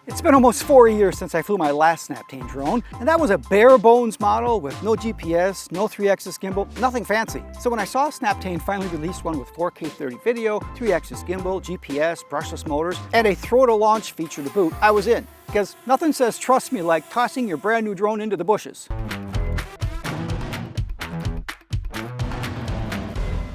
It's been almost 4 years since I flew my last Snaptain drone, and that was a bare bones model with no GPS, no 3-axis gimbal, nothing fancy. So when I saw Snaptain finally released one with 4K 30 video, 3-axis gimbal, GPS, brushless motors, and a throw-to-launch feature to boot, I was in. Because nothing says trust me like tossing your brand new drone into the bushes.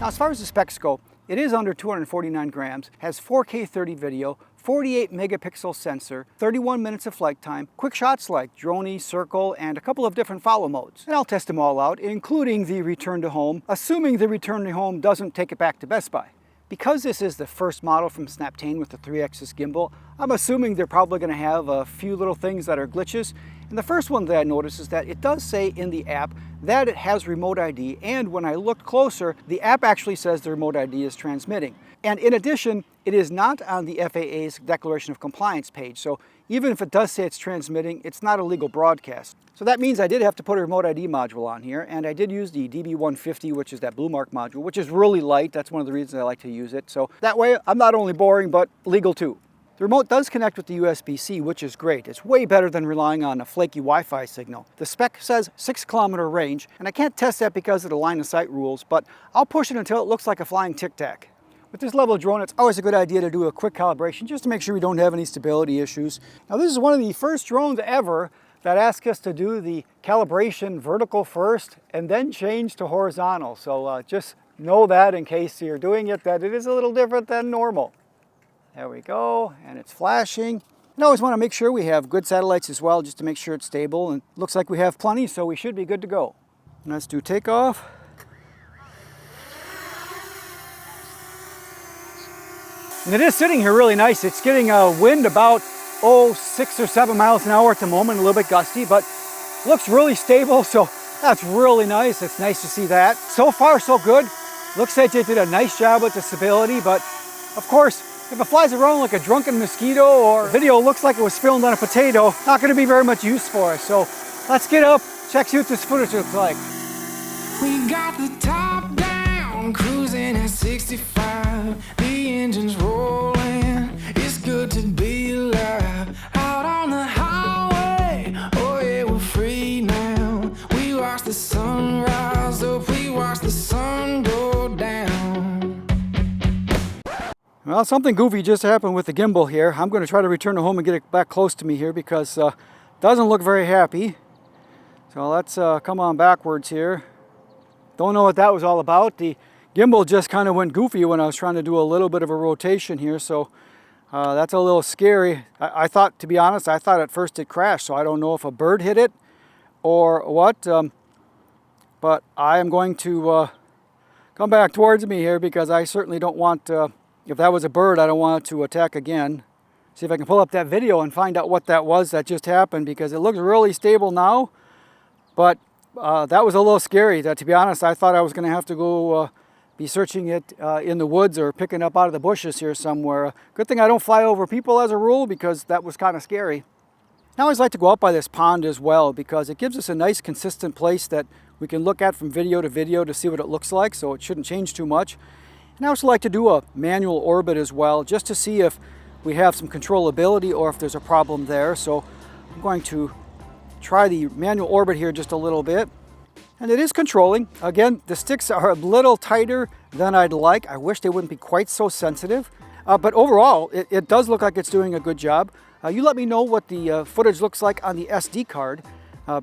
Now as far as the specs go, it is under 249 grams, has 4K 30 video, 48 megapixel sensor, 31 minutes of flight time, quick shots like droney, circle, and a couple of different follow modes. And I'll test them all out, including the return to home, assuming the return to home doesn't take it back to Best Buy. Because this is the first model from Snaptain with the 3-axis gimbal, I'm assuming they're probably going to have a few little things that are glitches. And the first one that I noticed is that it does say in the app that it has remote ID, and when I looked closer, the app actually says the remote ID is transmitting. And in addition, it is not on the FAA's Declaration of Compliance page, so even if it does say it's transmitting, it's not a legal broadcast. So that means I did have to put a remote ID module on here, and I did use the DB150, which is that blue mark module, which is really light. That's one of the reasons I like to use it. So that way, I'm not only boring, but legal too. The remote does connect with the USB-C, which is great. It's way better than relying on a flaky Wi-Fi signal. The spec says 6-kilometer range, and I can't test that because of the line of sight rules, but I'll push it until it looks like a flying Tic Tac. With this level of drone, it's always a good idea to do a quick calibration just to make sure we don't have any stability issues. Now this is one of the first drones ever that asks us to do the calibration vertical first and then change to horizontal. So just know that in case you're doing it, that it is a little different than normal. There we go, and it's flashing. And I always want to make sure we have good satellites as well, just to make sure it's stable. And it looks like we have plenty, so we should be good to go. And let's do takeoff. And it is sitting here really nice. It's getting a wind about 6 or 7 miles an hour at the moment, a little bit gusty, but looks really stable, so that's really nice. It's nice to see that. So far, so good. Looks like they did a nice job with the stability, but of course, if it flies around like a drunken mosquito or the video looks like it was filmed on a potato, not going to be very much use for us. So let's get up, check, see what this footage looks like. We got the top down, cruising at 65. The engine's rolling, it's good to be alive. Out on the highway, oh yeah, we're free now. We watch the sun rise up, we watch the sun go down. Well, something goofy just happened with the gimbal here. I'm going to try to return it home and get it back close to me here because it doesn't look very happy. So let's come on backwards here. Don't know what that was all about. The gimbal just kind of went goofy when I was trying to do a little bit of a rotation here, so that's a little scary. I thought, to be honest, I thought at first it crashed, so I don't know if a bird hit it or what, but I am going to come back towards me here because I certainly don't want, if that was a bird, I don't want it to attack again. See if I can pull up that video and find out what that was that just happened, because it looks really stable now, but that was a little scary. To be honest, I thought I was going to have to go be searching it in the woods or picking up out of the bushes here somewhere. Good thing I don't fly over people as a rule, because that was kind of scary. I always like to go out by this pond as well because it gives us a nice consistent place that we can look at from video to see what it looks like, so it shouldn't change too much. And I also like to do a manual orbit as well, just to see if we have some controllability or if there's a problem there. So I'm going to try the manual orbit here just a little bit. And it is controlling. Again, the sticks are a little tighter than I'd like. I wish they wouldn't be quite so sensitive. But overall, it does look like it's doing a good job. You let me know what the footage looks like on the SD card,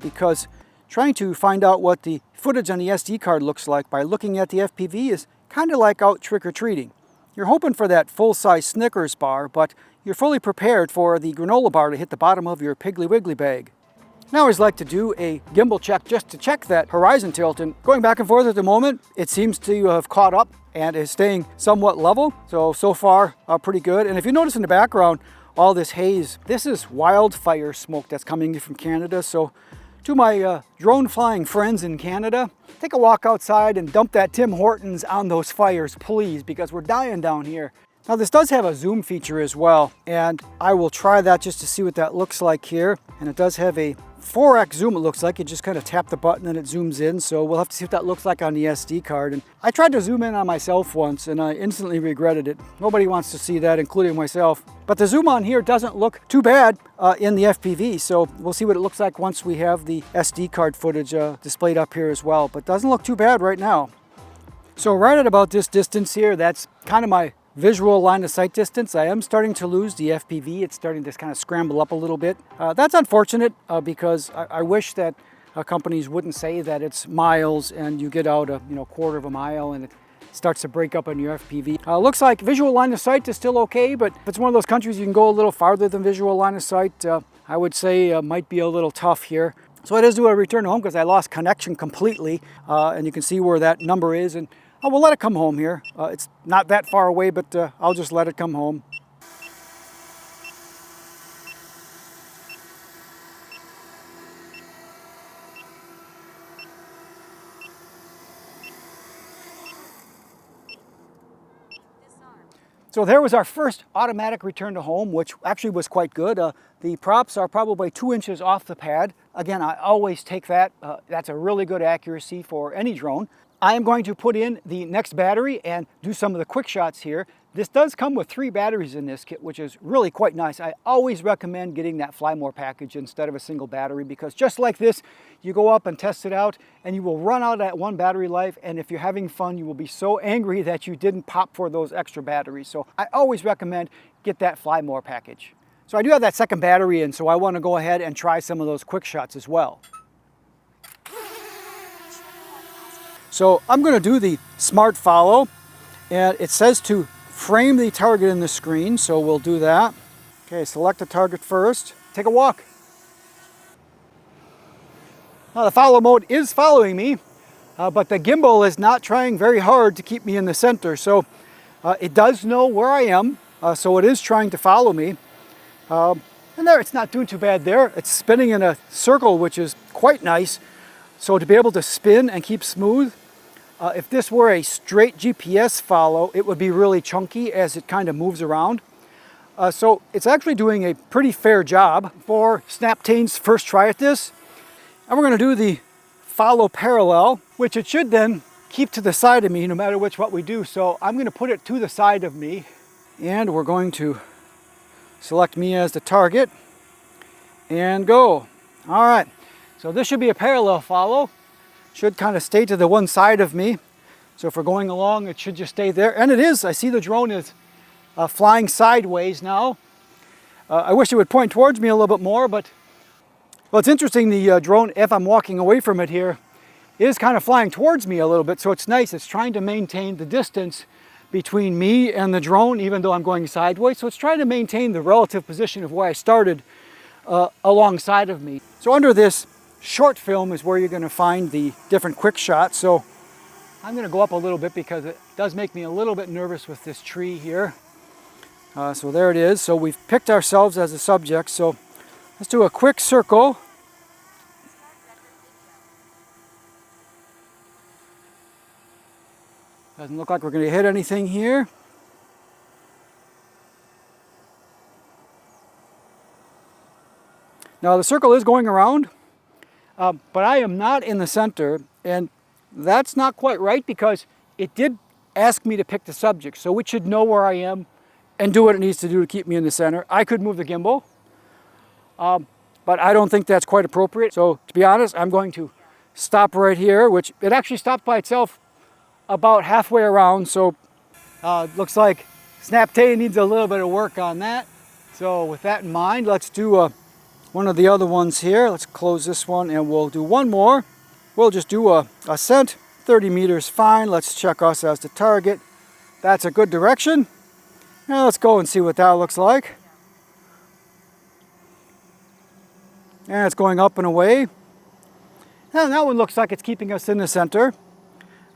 because trying to find out what the footage on the SD card looks like by looking at the FPV is kind of like out trick-or-treating. You're hoping for that full-size Snickers bar, but you're fully prepared for the granola bar to hit the bottom of your Piggly Wiggly bag. Now I always like to do a gimbal check just to check that horizon tilt, and going back and forth at the moment, it seems to have caught up and is staying somewhat level. So far, pretty good. And if you notice in the background, all this haze, this is wildfire smoke that's coming from Canada. So to my drone flying friends in Canada, take a walk outside and dump that Tim Hortons on those fires, please, because we're dying down here. Now this does have a zoom feature as well, and I will try that just to see what that looks like here. And it does have a 4x zoom, it looks like. You just kind of tap the button and it zooms in. So we'll have to see what that looks like on the SD card. And I tried to zoom in on myself once and I instantly regretted it. Nobody wants to see that, including myself. But the zoom on here doesn't look too bad in the FPV. So we'll see what it looks like once we have the SD card footage displayed up here as well. But doesn't look too bad right now. So right at about this distance here, that's kind of my visual line of sight distance. I am starting to lose the FPV. It's starting to kind of scramble up a little bit. That's unfortunate because I wish that companies wouldn't say that it's miles and you get out a quarter of a mile and it starts to break up on your FPV. Looks like visual line of sight is still okay, but if it's one of those countries you can go a little farther than visual line of sight, I would say might be a little tough here. So I just do a return home because I lost connection completely, and you can see where that number is, and we'll let it come home here. It's not that far away, but I'll just let it come home. So there was our first automatic return to home, which actually was quite good. The props are probably 2 inches off the pad. Again, I always take that. That's a really good accuracy for any drone. I am going to put in the next battery and do some of the quick shots here. This does come with 3 batteries in this kit, which is really quite nice. I always recommend getting that Fly More package instead of a single battery, because just like this, you go up and test it out and you will run out at 1 battery life, and if you're having fun, you will be so angry that you didn't pop for those extra batteries. So I always recommend get that Fly More package. So I do have that second battery in, so I want to go ahead and try some of those quick shots as well. So I'm going to do the smart follow, and it says to frame the target in the screen, so we'll do that. Okay, select the target first. Take a walk. Now the follow mode is following me, but the gimbal is not trying very hard to keep me in the center. So it does know where I am, so it is trying to follow me. And there, it's not doing too bad there. It's spinning in a circle, which is quite nice. So to be able to spin and keep smooth, if this were a straight GPS follow, it would be really chunky as it kind of moves around. So it's actually doing a pretty fair job for Snaptain's first try at this. And we're going to do the follow parallel, which it should then keep to the side of me no matter what we do. So I'm going to put it to the side of me, and we're going to select me as the target and go. All right, so this should be a parallel follow. Should kind of stay to the one side of me. So if we're going along, it should just stay there. And it is. I see the drone is flying sideways now. I wish it would point towards me a little bit more, but well, it's interesting. The drone, if I'm walking away from it here, is kind of flying towards me a little bit. So it's nice. It's trying to maintain the distance between me and the drone, even though I'm going sideways. So it's trying to maintain the relative position of where I started alongside of me. So under this short film is where you're going to find the different quick shots. So I'm going to go up a little bit because it does make me a little bit nervous with this tree here. So there it is. So we've picked ourselves as a subject. So let's do a quick circle. Doesn't look like we're going to hit anything here. Now the circle is going around. But I am not in the center, and that's not quite right because it did ask me to pick the subject, so it should know where I am and do what it needs to do to keep me in the center. I could move the gimbal, but I don't think that's quite appropriate. So to be honest, I'm going to stop right here, which it actually stopped by itself about halfway around. So looks like Snaptain needs a little bit of work on that. So with that in mind, let's do one of the other ones here. Let's close this one and we'll do one more. We'll just do a ascent, 30 meters fine. Let's check us as the target. That's a good direction. Now let's go and see what that looks like. And it's going up and away. And that one looks like it's keeping us in the center.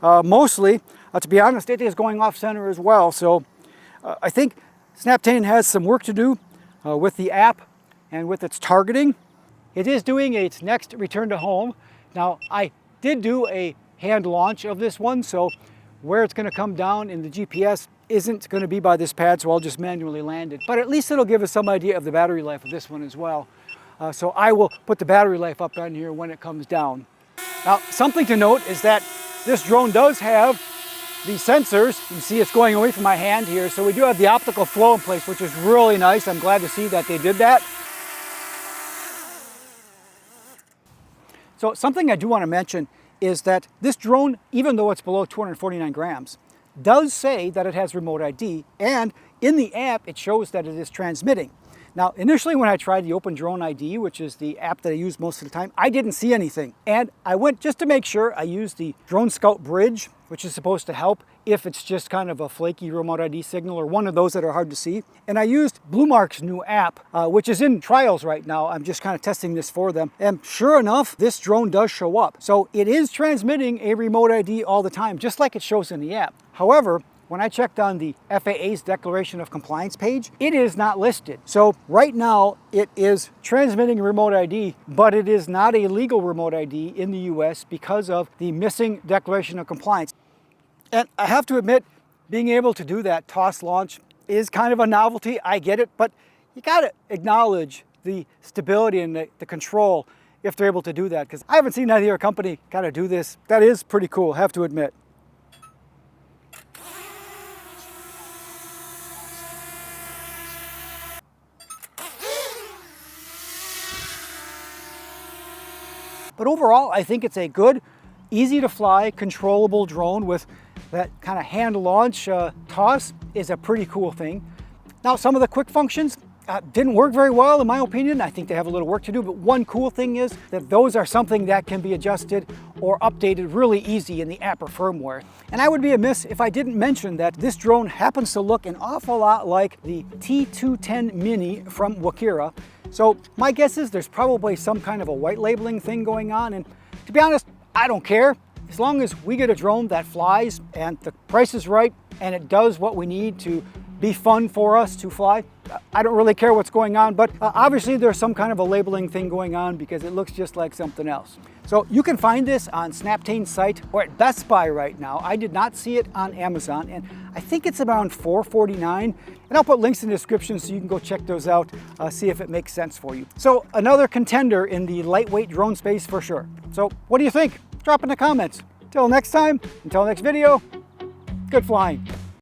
Mostly, to be honest, it is going off center as well. So I think Snaptain has some work to do with the app and with its targeting. It is doing its next return to home. Now, I did do a hand launch of this one, so where it's going to come down in the GPS isn't going to be by this pad, so I'll just manually land it. But at least it'll give us some idea of the battery life of this one as well. So I will put the battery life up on here when it comes down. Now, something to note is that this drone does have these sensors. You can see it's going away from my hand here. So we do have the optical flow in place, which is really nice. I'm glad to see that they did that. So something I do want to mention is that this drone, even though it's below 249 grams, does say that it has remote ID, and in the app it shows that it is transmitting. Now, initially when I tried the Open Drone ID, which is the app that I use most of the time, I didn't see anything. And I went, just to make sure, I used the Drone Scout Bridge, which is supposed to help if it's just kind of a flaky remote ID signal or one of those that are hard to see. And I used Bluemark's new app, which is in trials right now. I'm just kind of testing this for them. And sure enough, this drone does show up. So it is transmitting a remote ID all the time, just like it shows in the app. However, when I checked on the FAA's Declaration of Compliance page, it is not listed. So right now it is transmitting a remote ID, but it is not a legal remote ID in the US because of the missing Declaration of Compliance. And I have to admit, being able to do that toss launch is kind of a novelty. I get it, but you gotta acknowledge the stability and the control if they're able to do that, because I haven't seen any other company kind of do this. That is pretty cool, I have to admit. But overall, I think it's a good, easy to fly, controllable drone with that kind of hand launch toss is a pretty cool thing. Now, some of the quick functions didn't work very well in my opinion. I think they have a little work to do, but one cool thing is that those are something that can be adjusted or updated really easy in the app or firmware. And I would be amiss if I didn't mention that this drone happens to look an awful lot like the T210 Mini from Wakira. So my guess is there's probably some kind of a white labeling thing going on, and to be honest, I don't care. As long as we get a drone that flies and the price is right and it does what we need to be fun for us to fly, I don't really care what's going on, but obviously there's some kind of a labeling thing going on because it looks just like something else. So you can find this on Snaptain's site or at Best Buy right now. I did not see it on Amazon, and I think it's around $4.49. And I'll put links in the description so you can go check those out, see if it makes sense for you. So another contender in the lightweight drone space for sure. So what do you think? Drop in the comments. Until next time, until next video, good flying.